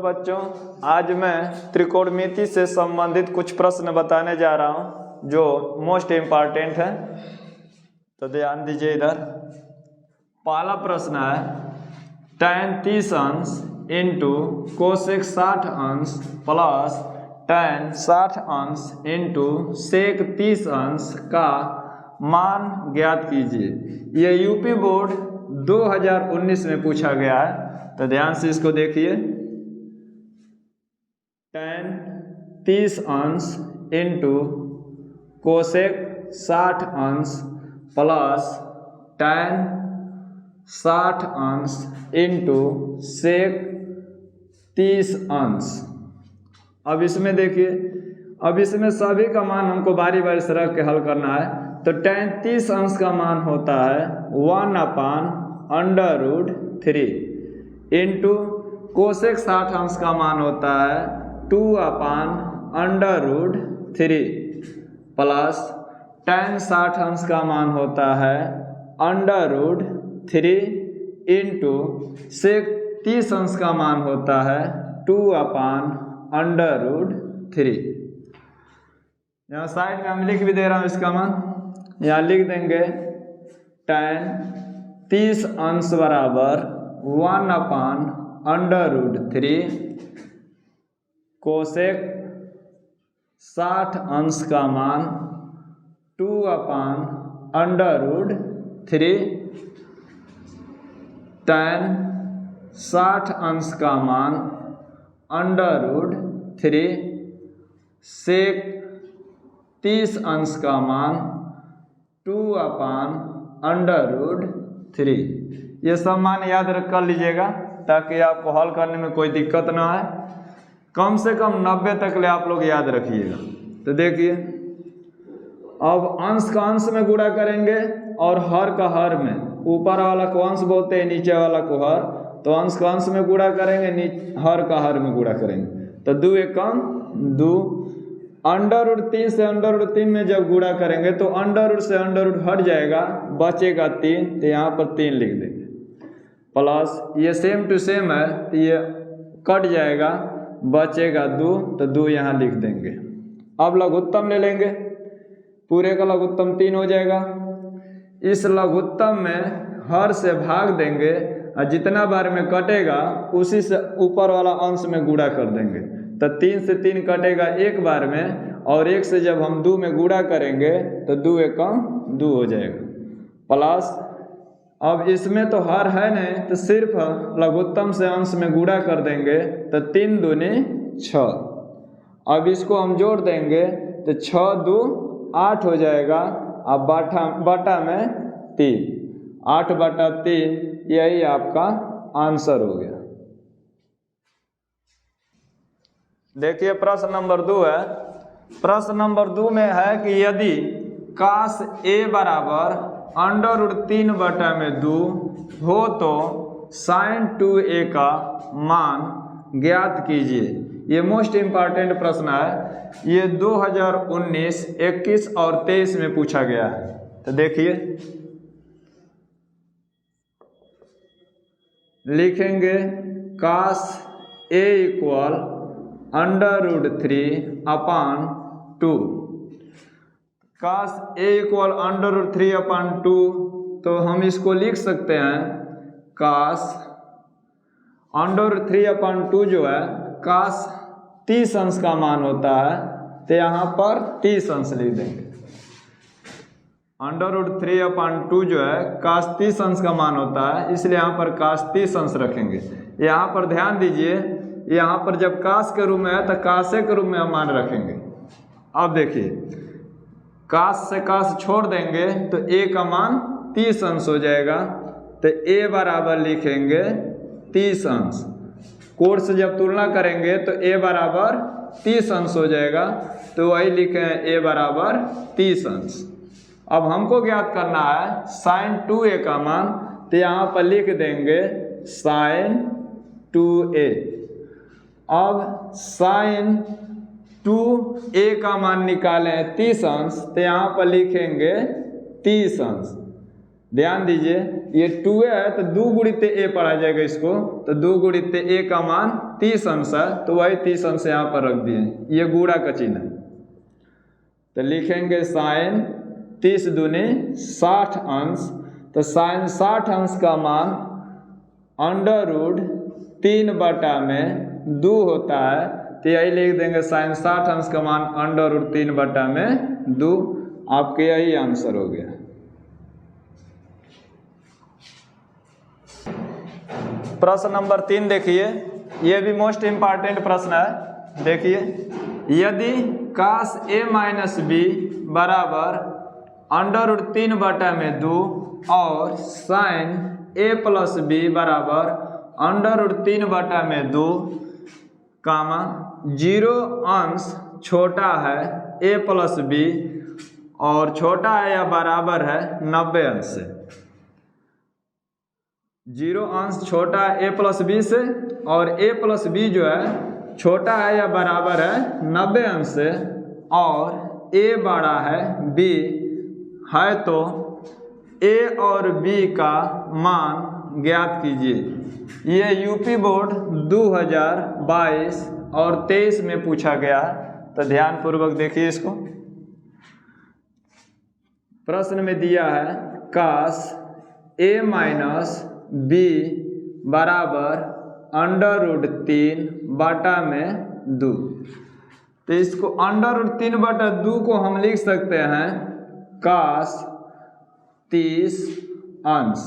Hello बच्चों, आज मैं त्रिकोणमिति से संबंधित कुछ प्रश्न बताने जा रहा हूं जो मोस्ट इम्पॉर्टेंट है, तो ध्यान दीजिए इधर। पहला प्रश्न है tan 30 अंश इंटू कोसेक 60 अंश प्लस tan 60 अंश इंटू सेक 30 अंश का मान ज्ञात कीजिए। यह यूपी बोर्ड 2019 में पूछा गया है, तो ध्यान से इसको देखिए। tan 30 अंश इंटू कोसेक 60 अंश प्लस tan 60 अंश इंटू सेक 30 अंश। अब इसमें देखिए, अब इसमें सभी का मान हमको बारी बारी से रख के हल करना है। तो tan 30 अंश का मान होता है 1/√3 इंटू कोसेक 60 अंश का मान होता है 2/√3 प्लस tan 60 अंश का मान होता है √3 इंटू सेक 30 अंश का मान होता है 2/√3। यहाँ साइड में हम लिख भी दे रहा हूँ इसका मान, यहाँ लिख देंगे tan 30 अंश बराबर 1/√3 कोसेक 60 अंश का मान 2/√3 tan 60 अंश का मान √3 सेक 30 अंश का मान 2/√3। ये सब मान याद कर लीजिएगा ताकि आपको हल करने में कोई दिक्कत ना आए। कम से कम 90 तक ले आप लोग याद रखिएगा। तो देखिए, अब अंश का अंश में गुणा करेंगे और हर का हर में। ऊपर वाला को अंश बोलते हैं, नीचे वाला को हर। तो अंश का अंश में गुणा करेंगे, हर का हर में गुणा करेंगे। तो 2 एकम 2, √3 से √3 में जब गुणा करेंगे तो अंडर से अंडर हट जाएगा, बचेगा 3, तो यहाँ पर 3 लिख देंगे। प्लस ये सेम टू सेम है तो ये कट जाएगा, बचेगा 2, तो 2 यहाँ लिख देंगे। अब लघुत्तम ले लेंगे, पूरे का लघुत्तम 3 हो जाएगा। इस लघुत्तम में हर से भाग देंगे और जितना बार में कटेगा उसी से ऊपर वाला अंश में गुणा कर देंगे। तो 3 से 3 कटेगा एक बार में, और 1 से जब हम 2 में गुणा करेंगे तो 2 एकम 2 हो जाएगा। प्लस अब इसमें तो हर है नहीं, तो सिर्फ लघुत्तम से अंश में गुणा कर देंगे तो 3 दूनी 6। अब इसको हम जोड़ देंगे तो 6 2 8 हो जाएगा। अब बटा में 3, 8/3, यही आपका आंसर हो गया। देखिए प्रश्न नंबर 2 है। प्रश्न नंबर 2 में है कि यदि cos a बराबर √3/2 हो तो sin 2a का मान ज्ञात कीजिए। ये मोस्ट इम्पॉर्टेंट प्रश्न है। ये 2019, 21 और 23 में पूछा गया है। तो देखिए, लिखेंगे cos a = √3/2। cos a = √3/2, तो हम इसको लिख सकते हैं cos √3/2 जो है cos 30 अंश का मान होता है, तो यहाँ पर 30 अंश लिख देंगे। √3/2 जो है cos 30 अंश का मान होता है, इसलिए यहाँ पर cos 30 अंश रखेंगे। यहाँ पर ध्यान दीजिए, यहाँ पर जब cos के रूप में है तो cos के रूप में हम मान रखेंगे। अब देखिए, cos से cos छोड़ देंगे तो a का मान 30 अंश हो जाएगा। तो a बराबर लिखेंगे 30 अंश। कोड से जब तुलना करेंगे तो a बराबर 30 अंश हो जाएगा, तो वही लिखे a बराबर 30 अंश। अब हमको ज्ञात करना है sin 2a का मान, तो यहाँ पर लिख देंगे sin 2a। अब sin 2a का मान निकालें 30 अंश, तो यहाँ पर लिखेंगे 30 अंश। ध्यान दीजिए, ये 2a है तो 2 गुणित a पढ़ा जाएगा इसको, तो 2 गुणित a का मान 30 अंश है तो वही 30 अंश यहाँ पर रख दिए, ये गुणा का चिन्ह है। तो लिखेंगे साइन 30 दूनी 60 अंश, तो साइन 60 अंश का मान √3/2 होता है। तो यही लिख देंगे साइन 60 अंश का मान √3/2। आपके यही आंसर हो गया। प्रश्न नंबर 3 देखिए, ये भी मोस्ट इम्पॉर्टेंट प्रश्न है। देखिए, यदि cos a माइनस बी बराबर √3/2 और साइन a प्लस बी बराबर √3/2 कामा 0 अंश छोटा है a प्लस बी और छोटा है या बराबर है 90 अंश से। 0 अंश छोटा है a प्लस बी से और a प्लस बी जो है छोटा है या बराबर है 90 अंश से, और a बड़ा है b है, तो a और b का मान ज्ञात कीजिए। ये यूपी बोर्ड 2022 और 23 में पूछा गया, तो ध्यान पूर्वक देखिए इसको। प्रश्न में दिया है cos a माइनस बी बराबर √3/2। तो इसको √3/2 को हम लिख सकते हैं cos 30 अंश।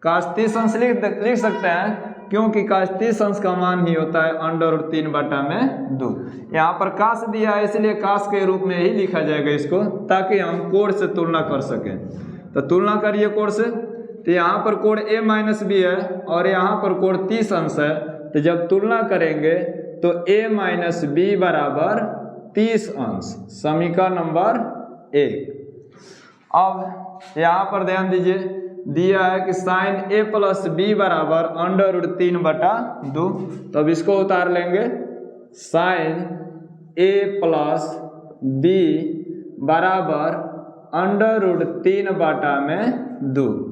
cos 30 अंश लिख सकते हैं, क्योंकि cos 30 अंश का मान ही होता है √3/2। यहाँ पर cos दिया है इसलिए cos के रूप में ही लिखा जाएगा इसको, ताकि हम कोण से तुलना कर सकें। तो तुलना करिए कोण से, तो यहाँ पर कोण a माइनस बी है और यहाँ पर कोण 30 अंश है। तो जब तुलना करेंगे तो a माइनस बी बराबर 30 अंश, समीकरण नंबर 1। अब यहाँ पर ध्यान दीजिए, दिया है कि साइन a प्लस बी बराबर √3/2। तो अब इसको उतार लेंगे, साइन a प्लस बी बराबर √3/2।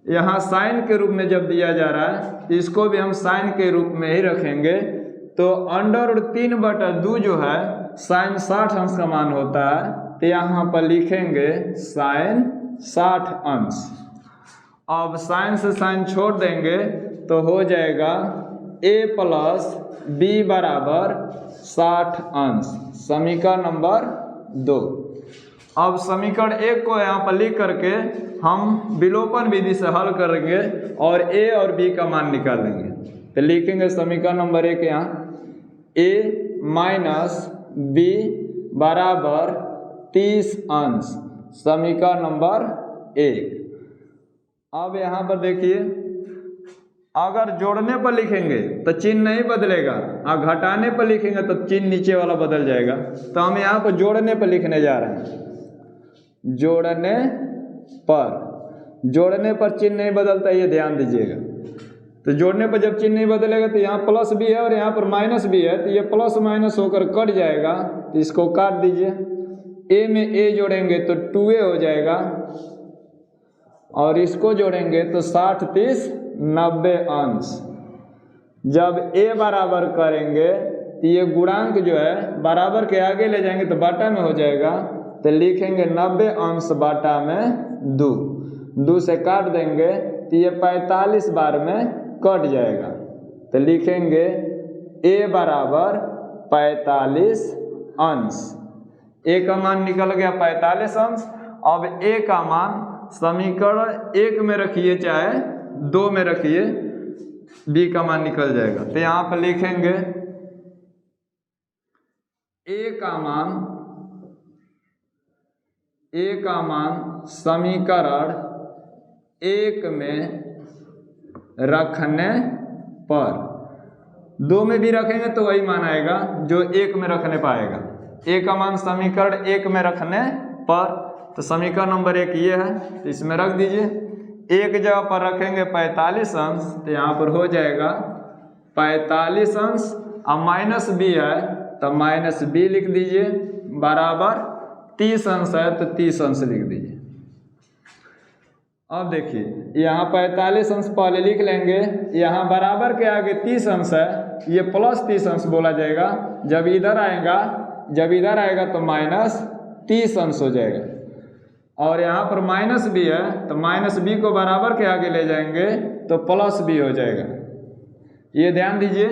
यहाँ साइन के रूप में जब दिया जा रहा है, इसको भी हम साइन के रूप में ही रखेंगे। तो √3/2 जो है साइन 60 अंश का मान होता है, तो यहाँ पर लिखेंगे साइन 60 अंश। अब साइन से साइन छोड़ देंगे तो हो जाएगा a प्लस बी बराबर 60 अंश, समीकरण नंबर 2। अब समीकरण 1 को यहाँ पर लिख करके हम विलोपन विधि से हल करेंगे और a और b का मान निकालेंगे। तो लिखेंगे समीकरण नंबर 1 यहाँ a माइनस बी बराबर 30 अंश, समीकरण नंबर 1। अब यहाँ पर देखिए, अगर जोड़ने पर लिखेंगे तो चिन्ह नहीं बदलेगा, और घटाने पर लिखेंगे तो चिन्ह नीचे वाला बदल जाएगा। तो हम यहाँ पर जोड़ने पर लिखने जा रहे हैं। जोड़ने पर चिन्ह नहीं बदलता, ये ध्यान दीजिएगा। तो जोड़ने पर जब चिन्ह नहीं बदलेगा तो यहाँ प्लस भी है और यहाँ पर माइनस भी है, तो ये प्लस माइनस होकर कट जाएगा। तो इसको काट दीजिए, a में a जोड़ेंगे तो 2a हो जाएगा, और इसको जोड़ेंगे तो 60 30 90 अंश। जब a बराबर करेंगे तो ये गुणांक जो है बराबर के आगे ले जाएंगे तो बाटा में हो जाएगा। तो लिखेंगे 90 अंश बाटा में 2 से काट देंगे तो ये 45 बार में कट जाएगा। तो लिखेंगे a बराबर 45 अंश। a का मान निकल गया 45 अंश। अब a का मान समीकरण 1 में रखिए चाहे 2 में रखिए, b का मान निकल जाएगा। तो यहाँ पर लिखेंगे a का मान समीकरण 1 में रखने पर, 2 में भी रखेंगे तो वही मान आएगा जो 1 में रखने पाएगा। a का मान समीकरण 1 में रखने पर, तो समीकरण नंबर 1 ये है, तो इसमें रख दीजिए। एक जगह पर रखेंगे 45 अंश, तो यहाँ पर हो जाएगा 45 अंश। अब माइनस बी है तो माइनस बी लिख दीजिए, बराबर 30 अंश है तो 30 अंश लिख दीजिए। अब देखिए यहाँ 45 अंश पहले लिख लेंगे, यहाँ बराबर के आगे 30 अंश है, ये प्लस 30 अंश बोला जाएगा। जब इधर आएगा तो माइनस 30 अंश हो जाएगा। और यहाँ पर माइनस बी है तो माइनस बी को बराबर के आगे ले जाएंगे तो प्लस बी हो जाएगा। ये ध्यान दीजिए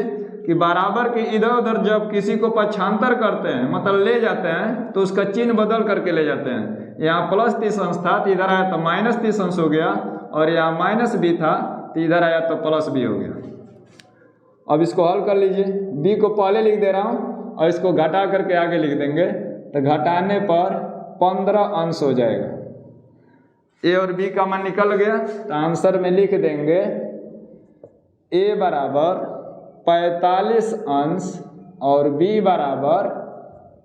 कि बराबर के इधर उधर जब किसी को पक्षांतर करते हैं मतलब ले जाते हैं तो उसका चिन्ह बदल करके ले जाते हैं। यहाँ प्लस 30 अंश था तो इधर आया तो माइनस 30 अंश हो गया, और यहाँ माइनस बी था तो इधर आया तो प्लस बी हो गया। अब इसको हल कर लीजिए, बी को पहले लिख दे रहा हूँ और इसको घटा करके आगे लिख देंगे तो घटाने पर 15 अंश हो जाएगा। ए और बी का मान निकल गया तो आंसर में लिख देंगे ए बराबर 45 अंश और बी बराबर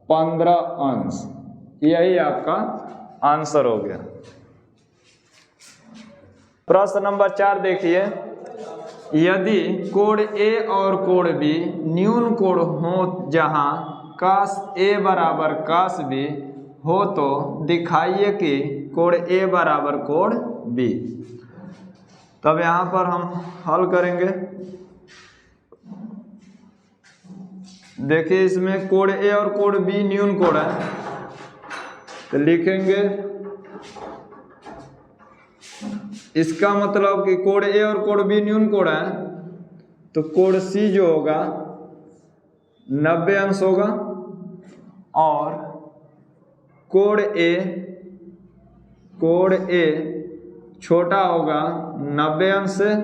15 अंश। यही आपका आंसर हो गया। प्रश्न नंबर 4 देखिए, यदि कोण ए और कोण बी न्यून कोण हो जहां कास ए बराबर कास बी हो तो दिखाइए कि कोण ए बराबर कोण बी। तब यहाँ पर हम हल करेंगे। देखिए इसमें कोण ए और कोण बी न्यून कोण है तो लिखेंगे इसका मतलब कि कोण ए और कोण बी न्यून कोण है तो कोण सी जो होगा 90 अंश होगा और कोण ए छोटा होगा 90 अंश से,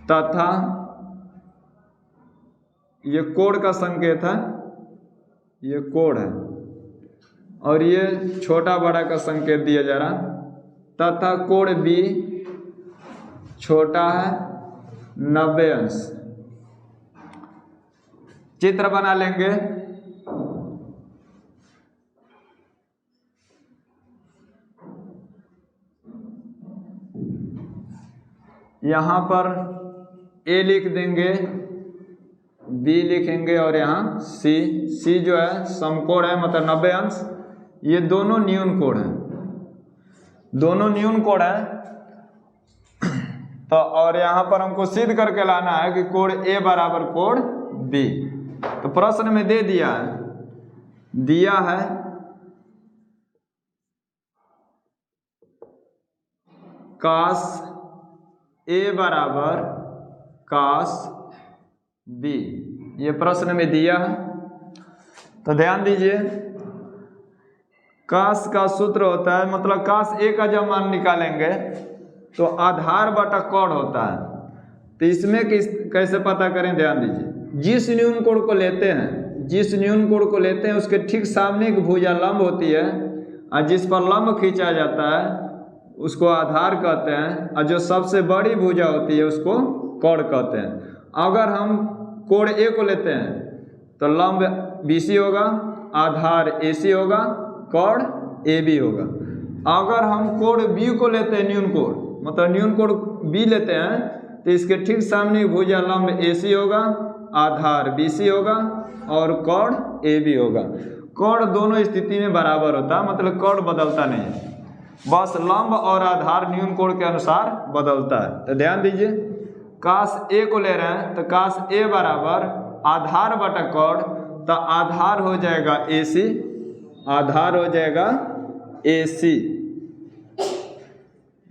तथा ये कोण का संकेत है, ये कोण है और ये छोटा बड़ा का संकेत दिया जा रहा, तथा कोण बी छोटा है 90 अंश। चित्र बना लेंगे। यहाँ पर ए लिख देंगे, बी लिखेंगे और यहाँ सी जो है समकोण है मतलब 90 अंश। ये दोनों न्यून कोण है, दोनों न्यून कोण है। तो और यहाँ पर हमको सिद्ध करके लाना है कि कोण ए बराबर कोण बी। तो प्रश्न में दे दिया है कास ए बराबर कास बी, ये प्रश्न में दिया है। तो ध्यान दीजिए कास का सूत्र होता है मतलब कास ए का जब मान निकालेंगे तो आधार बटा कोण होता है। तो इसमें कैसे पता करें, ध्यान दीजिए जिस न्यून कोण को लेते हैं उसके ठीक सामने एक भुजा लंब होती है और जिस पर लंब खींचा जाता है उसको आधार कहते हैं, और जो सबसे बड़ी भुजा होती है उसको कोण कहते हैं। अगर हम कोण ए को लेते हैं तो लंब बीसी होगा, आधार एसी होगा, कोण ए बी होगा। अगर हम कोण बी को लेते हैं न्यून कोण मतलब न्यून कोण बी लेते हैं तो इसके ठीक सामने भुजा लंब एसी होगा, आधार बीसी होगा और कोण ए बी होगा। कोण दोनों स्थिति में बराबर होता है मतलब कोण बदलता नहीं है, बस लंब और आधार न्यून कोण के अनुसार बदलता है। तो ध्यान दीजिए कास ए को ले रहे हैं तो कास ए बराबर आधार बटा कोण, तो आधार हो जाएगा एसी, आधार हो जाएगा एसी।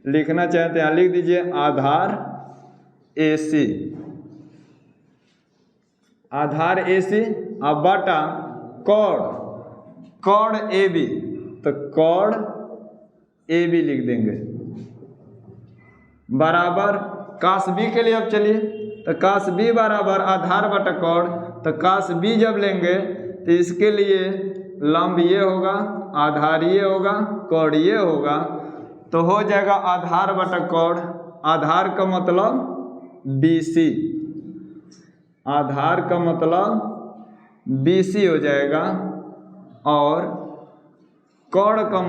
लिखना चाहते हैं लिख दीजिए आधार एसी, आधार एसी अब बटा कोण ए बी, तो कोण ए बी लिख देंगे बराबर कास बी के लिए। अब चलिए तो कास बी बराबर आधार बटा कोण, तो कास बी जब लेंगे तो इसके लिए लंब ये होगा, आधार ये होगा, कोण ये होगा, तो हो जाएगा आधार बटा कोण। आधार का मतलब बीसी, आधार का मतलब बीसी हो जाएगा और कोण का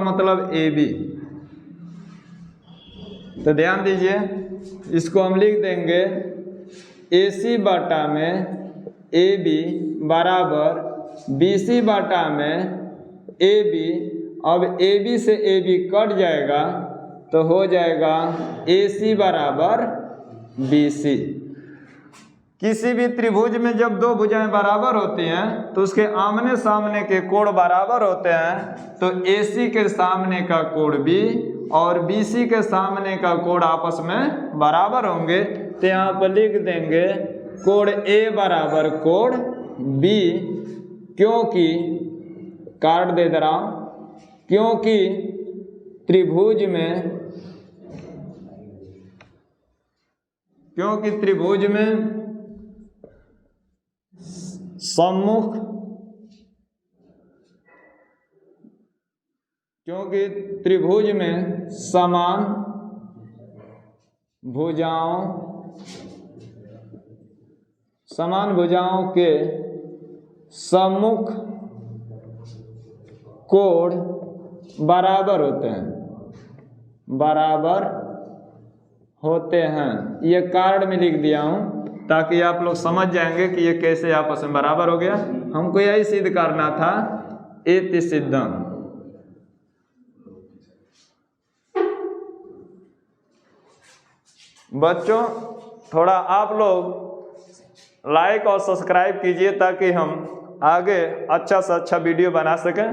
मतलब ए बी। तो ध्यान दीजिए इसको हम लिख देंगे AC बटा में AB बराबर BC बटा में AB अब AB से AB कट जाएगा तो हो जाएगा AC बराबर BC। किसी भी त्रिभुज में जब दो भुजाएं बराबर होती हैं तो उसके आमने सामने के कोण बराबर होते हैं, तो AC के सामने का कोण B और BC के सामने का कोण आपस में बराबर होंगे। तो यहाँ पर लिख देंगे कोण A बराबर कोण B, क्योंकि काट दे दे रहा हूं, क्योंकि त्रिभुज में सम्मुख, क्योंकि त्रिभुज में समान भुजाओं के सम्मुख कोण बराबर होते हैं। ये कारण में लिख दिया हूं ताकि आप लोग समझ जाएंगे कि ये कैसे आपस में बराबर हो गया। हमको यही सिद्ध करना था, इति सिद्धम। बच्चों थोड़ा आप लोग लाइक और सब्सक्राइब कीजिए ताकि हम आगे अच्छा से अच्छा वीडियो बना सकें।